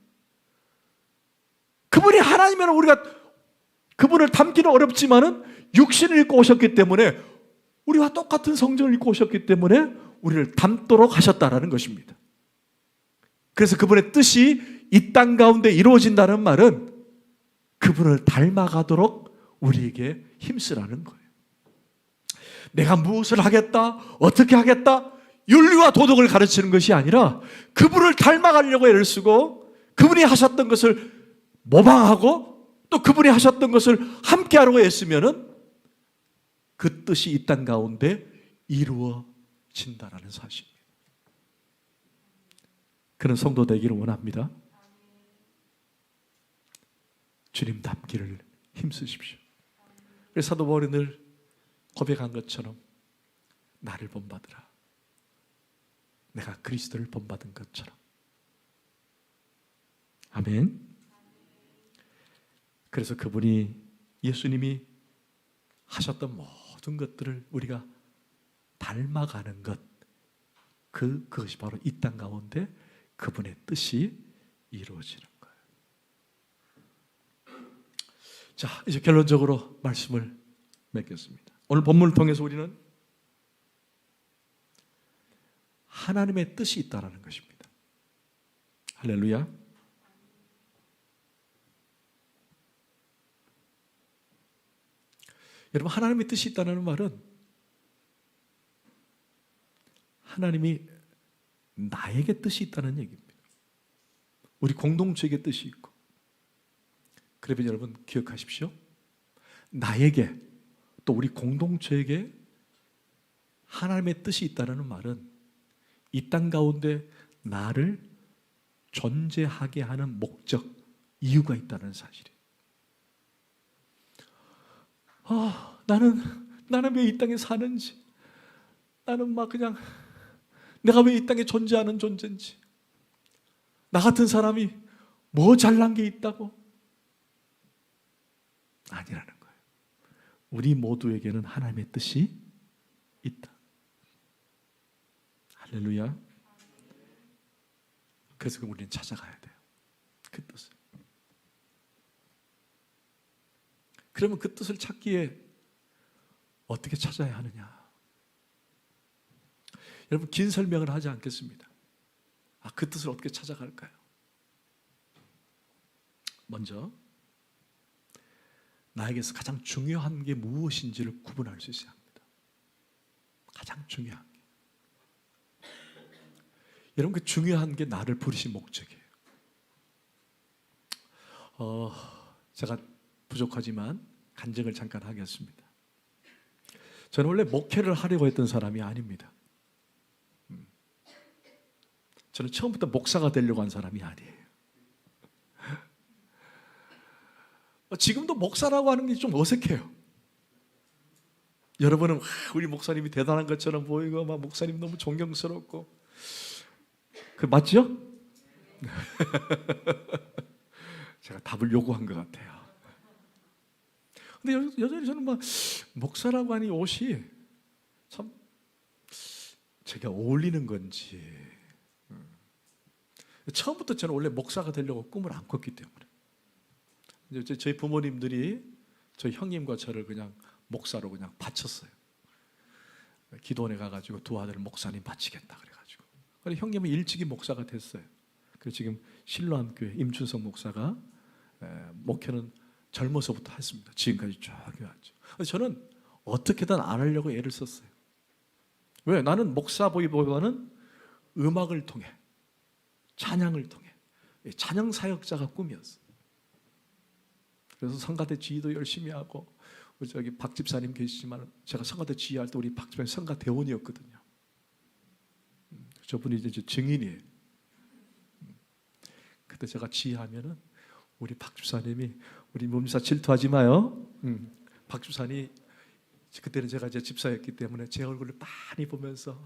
그분이 하나님이면 우리가 그분을 닮기는 어렵지만은 육신을 입고 오셨기 때문에 우리와 똑같은 성정을 입고 오셨기 때문에 우리를 닮도록 하셨다라는 것입니다. 그래서 그분의 뜻이 이 땅 가운데 이루어진다는 말은 그분을 닮아가도록 우리에게 힘쓰라는 거예요. 내가 무엇을 하겠다, 어떻게 하겠다, 윤리와 도덕을 가르치는 것이 아니라 그분을 닮아가려고 애를 쓰고 그분이 하셨던 것을 모방하고 또 그분이 하셨던 것을 함께 하려고 애쓰면은 그 뜻이 이 땅 가운데 이루어진다라는 사실입니다. 그런 성도 되기를 원합니다. 주님 닮기를 힘쓰십시오. 그래서 사도 바울이 늘 고백한 것처럼 나를 본받으라. 내가 그리스도를 본받은 것처럼. 아멘. 그래서 그분이 예수님이 하셨던 모든 것들을 우리가 닮아가는 것, 그것이 바로 이 땅 가운데 그분의 뜻이 이루어지는 거예요. 자, 이제 결론적으로 말씀을 맺겠습니다. 오늘 본문을 통해서 우리는 하나님의 뜻이 있다는 것입니다. 할렐루야. 여러분, 하나님의 뜻이 있다는 말은 하나님이 나에게 뜻이 있다는 얘기입니다. 우리 공동체에게 뜻이 있고. 그러면 여러분 기억하십시오. 나에게 또 우리 공동체에게 하나님의 뜻이 있다는 말은 이 땅 가운데 나를 존재하게 하는 목적, 이유가 있다는 사실이에요. 나는 왜 이 땅에 사는지, 나는 막 그냥 내가 왜 이 땅에 존재하는 존재인지, 나 같은 사람이 뭐 잘난 게 있다고? 아니라는 거예요. 우리 모두에게는 하나님의 뜻이 있다. 할렐루야. 그래서 우리는 찾아가야 돼요. 그 뜻을. 그러면 그 뜻을 찾기에 어떻게 찾아야 하느냐? 여러분, 긴 설명을 하지 않겠습니다. 그 뜻을 어떻게 찾아갈까요? 먼저 나에게서 가장 중요한 게 무엇인지를 구분할 수 있어야 합니다. 가장 중요한 게. 여러분, 그 중요한 게 나를 부르신 목적이에요. 제가 부족하지만 간증을 잠깐 하겠습니다. 저는 원래 목회를 하려고 했던 사람이 아닙니다. 저는 처음부터 목사가 되려고 한 사람이 아니에요. 지금도 목사라고 하는 게 좀 어색해요. 여러분은 우리 목사님이 대단한 것처럼 보이고 막 목사님 너무 존경스럽고 그 맞죠? 제가 답을 요구한 것 같아요. 근데 여전히 저는 막 목사라고 하니 옷이 참 제가 어울리는 건지 처음부터 저는 원래 목사가 되려고 꿈을 안 꿨기 때문에 이제 저희 부모님들이 저희 형님과 저를 그냥 목사로 그냥 바쳤어요. 기도원에 가가지고 두 아들 목사님 바치겠다 그래가지고 그래서 형님은 일찍이 목사가 됐어요. 그래서 지금 신로한교회 임춘성 목사가 목회는 젊어서부터 했습니다. 지금까지 쭉 해왔죠. 저는 어떻게든 안 하려고 애를 썼어요. 왜? 나는 목사 보기보다는 음악을 통해 찬양을 통해 찬양 사역자가 꿈이었어요. 그래서 성가대 지휘도 열심히 하고 우리 저기 박 집사님 계시지만 제가 성가대 지휘할 때 우리 박 집사님 성가 대원이었거든요. 저분이 이제 증인이에요. 그때 제가 지휘하면은 우리 박 집사님이 우리 몸사 질투하지 마요. 박 집사님이 그때는 제가 이제 집사였기 때문에 제 얼굴을 많이 보면서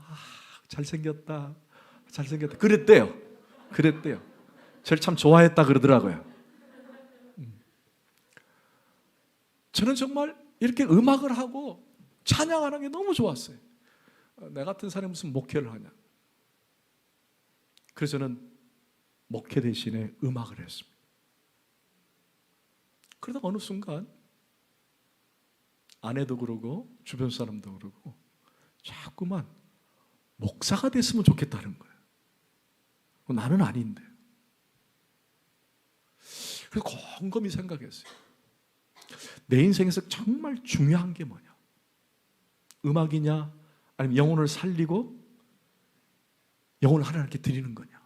잘생겼다, 잘생겼다 그랬대요. 저를 참 좋아했다 그러더라고요. 저는 정말 이렇게 음악을 하고 찬양하는 게 너무 좋았어요. 내 같은 사람이 무슨 목회를 하냐. 그래서 저는 목회 대신에 음악을 했습니다. 그러다가 어느 순간 아내도 그러고 주변 사람도 그러고 자꾸만 목사가 됐으면 좋겠다는 거예요. 나는 아닌데. 그래서 곰곰이 생각했어요. 내 인생에서 정말 중요한 게 뭐냐? 음악이냐? 아니면 영혼을 살리고 영혼을 하나님께 드리는 거냐?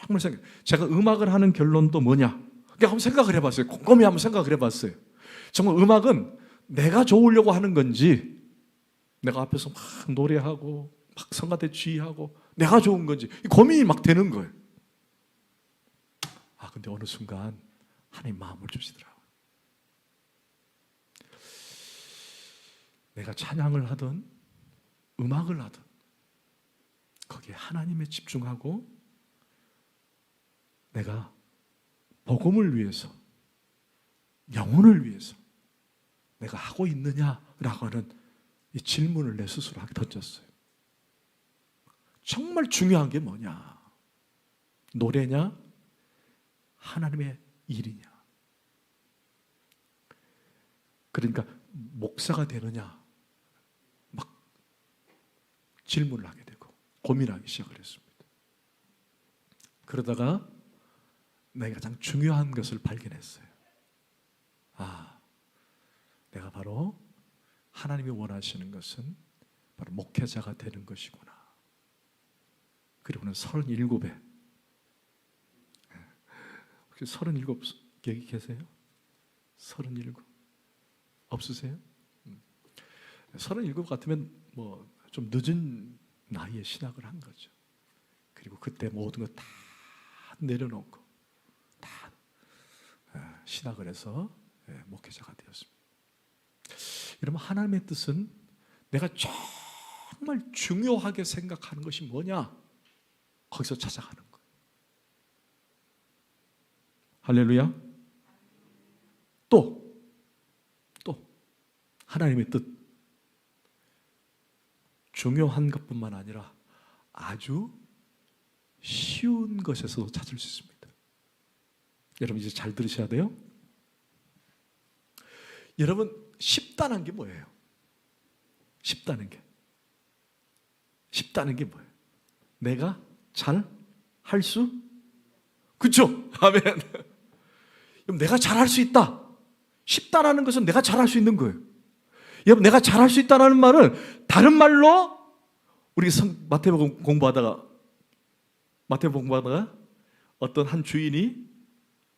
정말 제가 음악을 하는 결론도 뭐냐? 그러니까 한번 생각을 해봤어요. 곰곰이 한번 생각을 해봤어요. 정말 음악은 내가 좋으려고 하는 건지 내가 앞에서 막 노래하고 막 성가대 지휘하고 내가 좋은 건지 고민이 막 되는 거예요. 근데 어느 순간 하나님 마음을 주시더라고요. 내가 찬양을 하든 음악을 하든 거기에 하나님에 집중하고 내가 복음을 위해서 영혼을 위해서 내가 하고 있느냐라고 하는 이 질문을 내 스스로 던졌어요. 정말 중요한 게 뭐냐? 노래냐? 하나님의 일이냐? 그러니까 목사가 되느냐? 막 질문을 하게 되고 고민하기 시작을 했습니다. 그러다가 내가 가장 중요한 것을 발견했어요. 내가 바로 하나님이 원하시는 것은 바로 목회자가 되는 것이구나. 그리고는 37에 혹시 37 여기 계세요? 37 없으세요? 37 같으면 뭐 좀 늦은 나이에 신학을 한 거죠. 그리고 그때 모든 거 다 내려놓고 다 신학을 해서 목회자가 되었습니다. 여러분, 하나님의 뜻은 내가 정말 중요하게 생각하는 것이 뭐냐? 거기서 찾아가는 거예요. 할렐루야. 또 하나님의 뜻, 중요한 것뿐만 아니라 아주 쉬운 것에서도 찾을 수 있습니다. 여러분 이제 잘 들으셔야 돼요. 여러분, 쉽다는 게 뭐예요? 쉽다는 게 뭐예요? 내가 잘 할 수? 그렇죠? 아멘. 그럼 내가 잘 할 수 있다. 쉽다라는 것은 내가 잘 할 수 있는 거예요. 여러분, 내가 잘 할 수 있다는 말은 다른 말로 우리 마태복음 공부하다가 어떤 한 주인이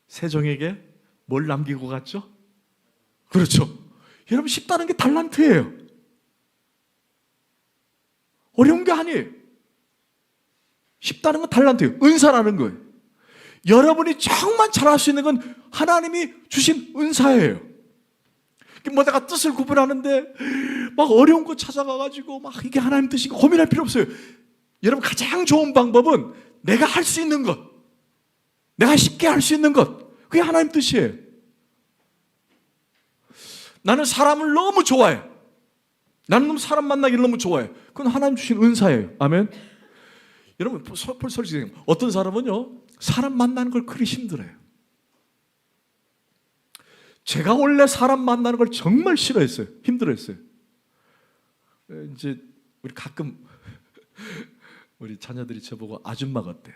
세종에게 뭘 남기고 갔죠? 그렇죠. 여러분, 쉽다는 게 달란트예요. 어려운 게 아니에요. 쉽다는 건 달란트예요. 은사라는 거예요. 여러분이 정말 잘할 수 있는 건 하나님이 주신 은사예요. 뭐 내가 뜻을 구분하는데 막 어려운 거 찾아가가지고 막 이게 하나님 뜻인가 고민할 필요 없어요. 여러분 가장 좋은 방법은 내가 할 수 있는 것, 내가 쉽게 할 수 있는 것, 그게 하나님 뜻이에요. 나는 사람을 너무 좋아해. 나는 너무 사람 만나기를 너무 좋아해. 그건 하나님 주신 은사예요. 아멘. 여러분 솔직히 어떤 사람은요 사람 만나는 걸 그리 힘들어요. 제가 원래 사람 만나는 걸 정말 싫어했어요. 힘들어했어요. 이제 우리 가끔 우리 자녀들이 저보고 아줌마 같대요.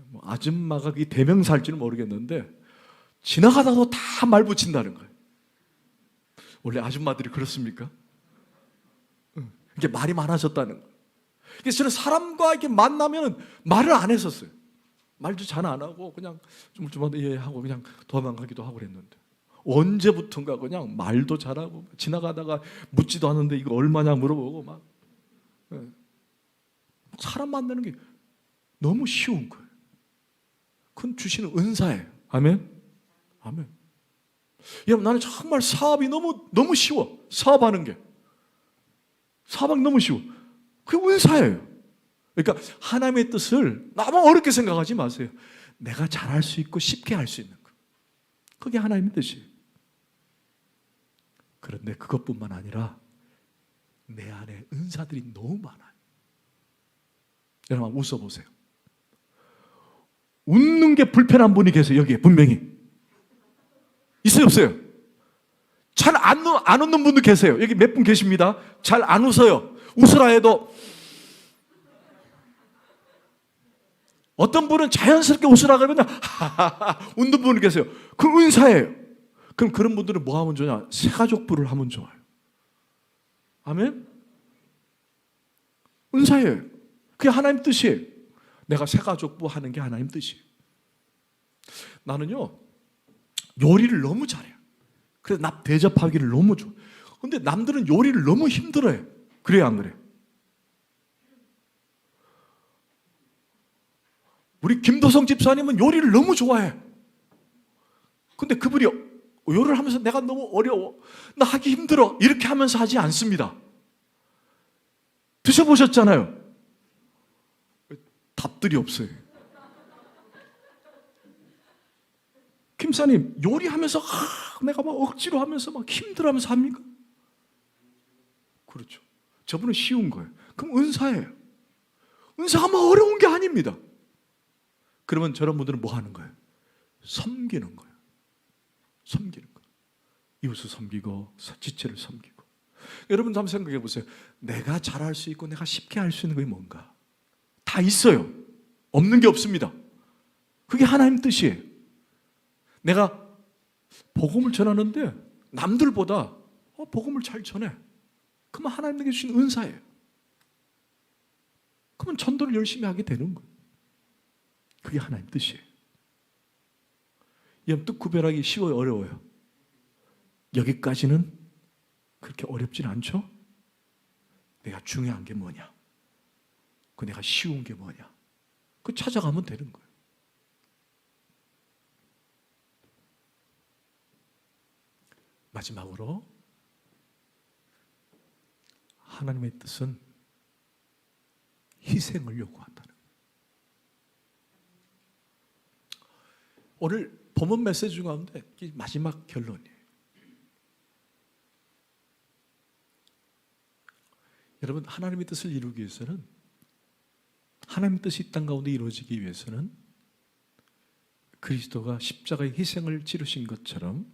뭐 아줌마가 그게 대명사일지는 모르겠는데 지나가다도 다 말 붙인다는 거예요. 원래 아줌마들이 그렇습니까? 이게 말이 많아졌다는 거예요. 그래서 저는 사람과 이렇게 만나면 말을 안 했었어요. 말도 잘 안 하고 그냥 좀 예 하고 그냥 도망가기도 하고 그랬는데 언제부턴가 그냥 말도 잘하고 지나가다가 묻지도 않는데 이거 얼마냐 물어보고 막 사람 만나는 게 너무 쉬운 거예요. 그건 주시는 은사예요. 아멘. 아멘. 여러분 나는 정말 사업이 너무 쉬워. 사업하는 게 너무 쉬워. 그게 은사예요. 그러니까 하나님의 뜻을 너무 어렵게 생각하지 마세요. 내가 잘할 수 있고 쉽게 할 수 있는 것. 그게 하나님의 뜻이에요. 그런데 그것뿐만 아니라 내 안에 은사들이 너무 많아요. 여러분 한번 웃어보세요. 웃는 게 불편한 분이 계세요. 여기에 분명히. 있어요 없어요? 잘 안 웃는 분도 계세요. 여기 몇 분 계십니다. 잘 안 웃어요. 웃으라 해도 어떤 분은 자연스럽게 웃으라 그러면 하하하 웃는 분이 계세요. 그 은사예요. 그럼 그런 분들은 뭐 하면 좋냐? 새가족부를 하면 좋아요. 아멘? 은사예요. 그게 하나님 뜻이에요. 내가 새가족부 하는 게 하나님 뜻이에요. 나는요 요리를 너무 잘해요. 그래서 남 대접하기를 너무 좋아요. 근데 남들은 요리를 너무 힘들어해요. 그래요 안 그래요? 우리 김도성 집사님은 요리를 너무 좋아해. 근데 그분이 요리를 하면서 내가 너무 어려워, 나 하기 힘들어 이렇게 하면서 하지 않습니다. 드셔보셨잖아요. 답들이 없어요. 김사님 요리하면서 내가 막 억지로 하면서 막 힘들어하면서 합니까? 그렇죠. 저분은 쉬운 거예요. 그럼 은사예요. 은사가 뭐 어려운 게 아닙니다. 그러면 저런 분들은 뭐 하는 거예요? 섬기는 거예요. 섬기는 거예요. 이웃을 섬기고 지체를 섬기고. 여러분 한번 생각해 보세요. 내가 잘할 수 있고 내가 쉽게 할 수 있는 게 뭔가? 다 있어요. 없는 게 없습니다. 그게 하나님 뜻이에요. 내가 복음을 전하는데 남들보다 복음을 잘 전해. 그러면 하나님에게 주신 은사예요. 그러면 전도를 열심히 하게 되는 거예요. 그게 하나님 뜻이에요. 여러분 뜻 구별하기 쉬워요, 어려워요? 여기까지는 그렇게 어렵진 않죠? 내가 중요한 게 뭐냐? 그 내가 쉬운 게 뭐냐? 그 찾아가면 되는 거예요. 마지막으로 하나님의 뜻은 희생을 요구한다는 거예요. 오늘 본문 메시지 가운데 마지막 결론이에요. 여러분 하나님의 뜻을 이루기 위해서는, 하나님의 뜻이 이 땅 가운데 이루어지기 위해서는 그리스도가 십자가의 희생을 치르신 것처럼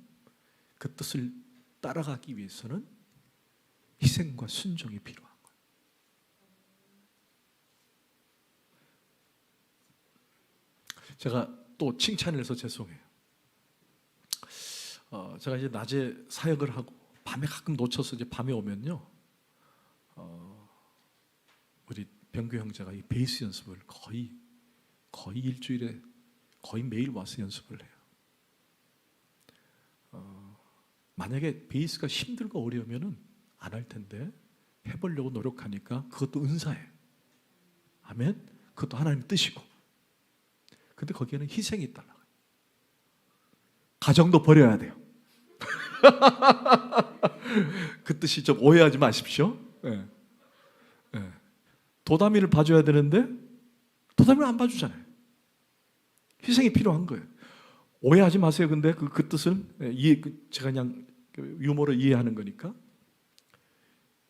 그 뜻을 따라가기 위해서는 희생과 순종이 필요한 거예요. 제가 또 칭찬을 해서 죄송해요. 제가 이제 낮에 사역을 하고 밤에 가끔 놓쳐서 이제 밤에 오면요, 우리 병규 형제가 이 베이스 연습을 거의 일주일에 거의 매일 와서 연습을 해요. 만약에 베이스가 힘들고 어려우면은 안 할 텐데 해보려고 노력하니까 그것도 은사예요. 아멘. 그것도 하나님 뜻이고. 근데 거기에는 희생이 있다는 거예요. 가정도 버려야 돼요. 그 뜻이 좀 오해하지 마십시오. 예. 예. 도다미를 봐줘야 되는데 도다미를 안 봐주잖아요. 희생이 필요한 거예요. 오해하지 마세요. 근데 그 뜻은 제가 그냥 유머로 이해하는 거니까.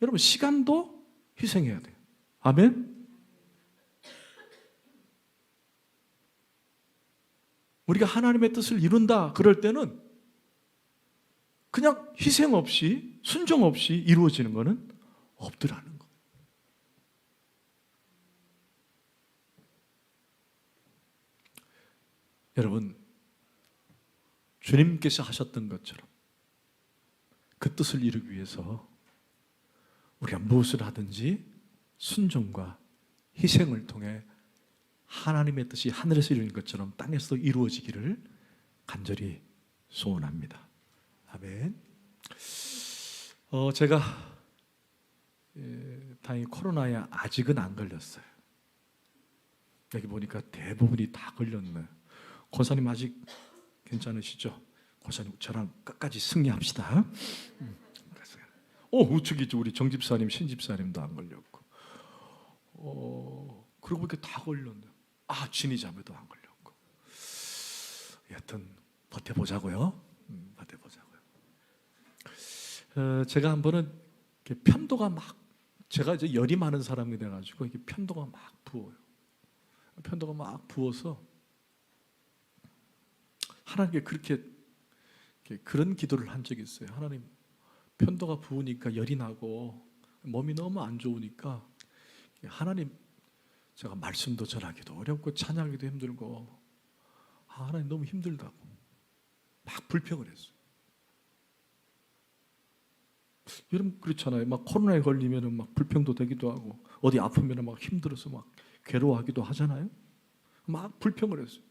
여러분, 시간도 희생해야 돼요. 아멘. 우리가 하나님의 뜻을 이룬다 그럴 때는 그냥 희생 없이, 순종 없이 이루어지는 것은 없더라는 거예요. 여러분, 주님께서 하셨던 것처럼 그 뜻을 이루기 위해서 우리가 무엇을 하든지 순종과 희생을 통해 하나님의 뜻이 하늘에서 이루어진 것처럼 땅에서도 이루어지기를 간절히 소원합니다. 아멘. 제가 다행히 코로나에 아직은 안 걸렸어요. 여기 보니까 대부분이 다 걸렸네요. 고사님 아직 괜찮으시죠? 고사님 저랑 끝까지 승리합시다. 우측이죠. 우리 정집사님, 신집사님도 안 걸렸고. 그러고 보니까 다 걸렸네요. 진이 자매도 안 걸렸고. 여튼 버텨보자고요. 버텨보자고요. 제가 한 번은 편도가 막, 제가 이제 열이 많은 사람이 돼가지고 이게 편도가 막 부어요. 편도가 막 부어서 하나님께 그런 기도를 한 적이 있어요. 하나님, 편도가 부으니까 열이 나고 몸이 너무 안 좋으니까 하나님, 제가 말씀도 전하기도 어렵고 찬양하기도 힘들고 하나님 너무 힘들다고 막 불평을 했어요. 여러분 그렇잖아요. 막 코로나에 걸리면은 막 불평도 되기도 하고 어디 아프면은 막 힘들어서 막 괴로워하기도 하잖아요. 막 불평을 했어요.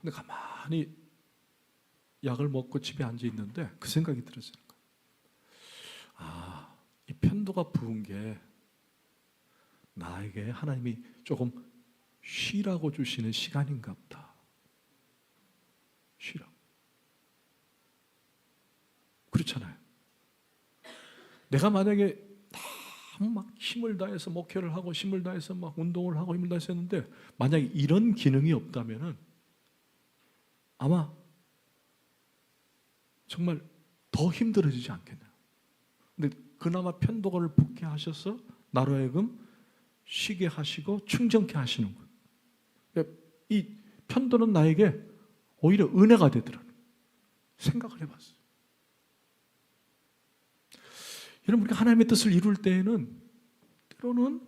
근데 가만히 약을 먹고 집에 앉아 있는데 그 생각이 들었어요. 이 편도가 부은 게 나에게 하나님이 조금 쉬라고 주시는 시간인가 보다. 쉬라고. 그렇잖아요. 내가 만약에 너무 막 힘을 다해서 목회를 하고 힘을 다해서 막 운동을 하고 힘을 다해서 했는데 만약에 이런 기능이 없다면은 아마 정말 더 힘들어지지 않겠나요? 근데 그나마 편도를 붓게 하셔서 나로 하여금 쉬게 하시고 충전케 하시는 거예요. 이 편도는 나에게 오히려 은혜가 되더라고요. 생각을 해봤어요. 여러분, 우리가 하나님의 뜻을 이룰 때에는 때로는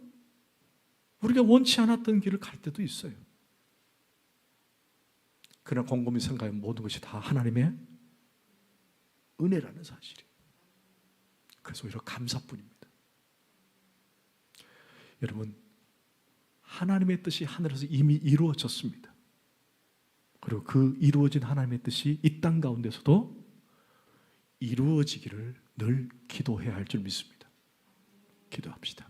우리가 원치 않았던 길을 갈 때도 있어요. 그러나 곰곰이 생각하면 모든 것이 다 하나님의 은혜라는 사실이에요. 그래서 오히려 감사뿐입니다. 여러분, 하나님의 뜻이 하늘에서 이미 이루어졌습니다. 그리고 그 이루어진 하나님의 뜻이 이 땅 가운데서도 이루어지기를 늘 기도해야 할 줄 믿습니다. 기도합시다.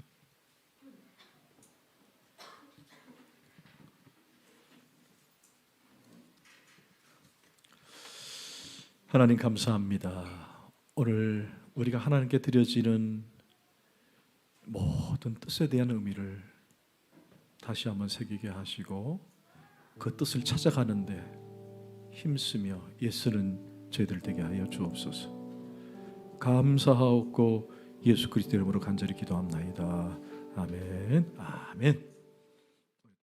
하나님 감사합니다. 오늘 우리가 하나님께 드려지는 모든 뜻에 대한 의미를 다시 한번 새기게 하시고 그 뜻을 찾아가는데 힘쓰며 애쓰는 저희들 되게 하여 주옵소서. 감사하옵고 예수 그리스도 이름으로 간절히 기도합나이다. 아멘. 아멘.